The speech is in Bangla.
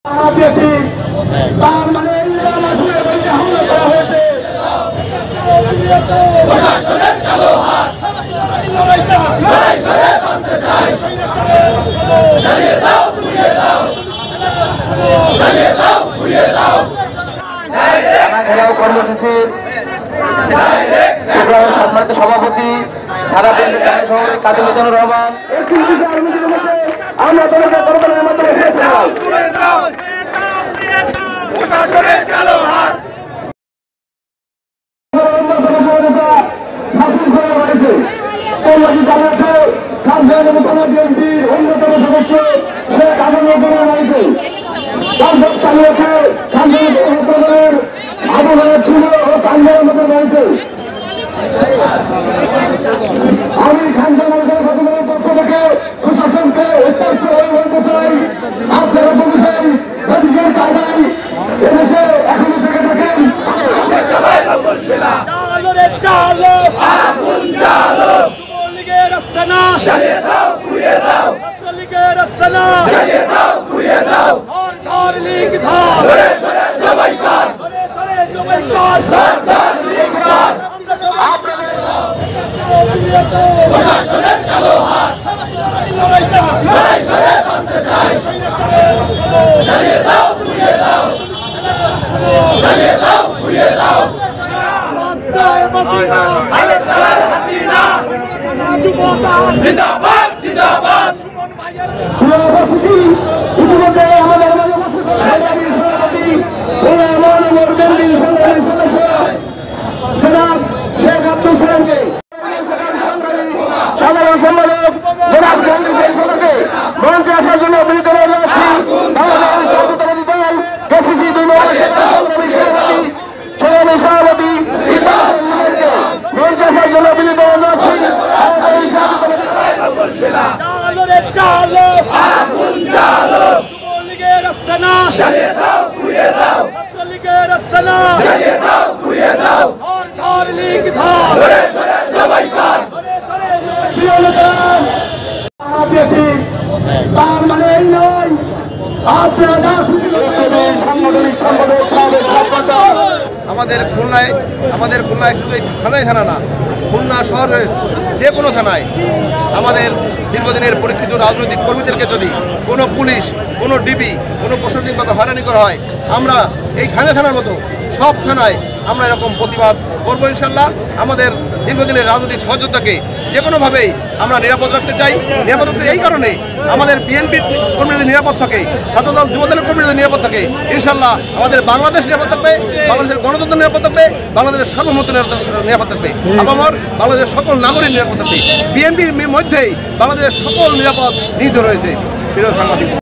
তার মানে হামলা করা হয়েছে প্রশাসনের কালো হাত লড়াই করে বাঁচতে চাই জ্বালিয়ে দাও পুড়িয়ে দাও জ্বালিয়ে দাও পুড়িয়ে দাও কর্মসূচির সম্মানিত সভাপতি ঢাকা বিএনপির সভাপতি কাজী মিজানুর রহমান আমরা তোমাদের মাধ্যমে প্রশাসনের কালো হাত বিএনপির অন্যতম সদস্য শেখ আবুল বাড়িতে চালিয়েছে আবহাওয়া ছিল ও কান্দার মতো বাড়িতে আমি খানজানের পক্ষ থেকে প্রশাসনকে উত্তপ্ত হয়ে বলতে চাই আপনারা বলেছেন রাজনীতির কারণে এদেশে এখনো থেকে থাকেন প্রশাসনের কালো হাত লড়াই করে বাঁচতে চাই জ্বালিয়ে দাও পুড়িয়ে দাও জ্বালিয়ে দাও পুড়িয়ে দাও জিন্দাবাদ জিন্দাবাদ ইতিমধ্যে আমাদের শেখ আব্দুল সালামকে সাধারণ সম্পাদক জনাব জঙ্গিকে মঞ্চে আসার জন্য মিলিত হয়ে আসছি কেসিসি সভাপতি মঞ্চে আসার জন্য মিলিত হয়ে যাচ্ছি তার মানে এই নয় আমাদের খুলনায় শুধু এই থানায় থানা না, খুলনা শহরের যে কোনো থানায় আমাদের দীর্ঘদিনের পরীক্ষিত রাজনৈতিক কর্মীদেরকে যদি কোনো পুলিশ, কোনো ডিবি, কোনো প্রশাসনিকভাবে হয়রানি করা হয়, আমরা এই থানার মতো সব থানায় আমরা এরকম প্রতিবাদ করবো ইনশাল্লাহ। আমাদের দীর্ঘদিনের রাজনৈতিক সহযোগিতাকে যে কোনোভাবেই আমরা নিরাপদ রাখতে চাই। নিরাপদ রাখতে এই কারণে আমাদের বিএনপির কর্মীদের নিরাপদ থাকে, ছাত্রদল যুবদলের কর্মীদের নিরাপদ থাকে, ইনশাল্লাহ আমাদের বাংলাদেশ নিরাপদ থাকবে, বাংলাদেশের গণতন্ত্র নিরাপদ থাকবে, বাংলাদেশের সার্বভৌমত্ব নিরাপদ থাকবে, আপামর বাংলাদেশের সকল নাগরিক নিরাপদ থাকবে। বিএনপির মধ্যেই বাংলাদেশের সকল নিরাপদ নিহিত রয়েছে। প্রিয় সাংবাদিক।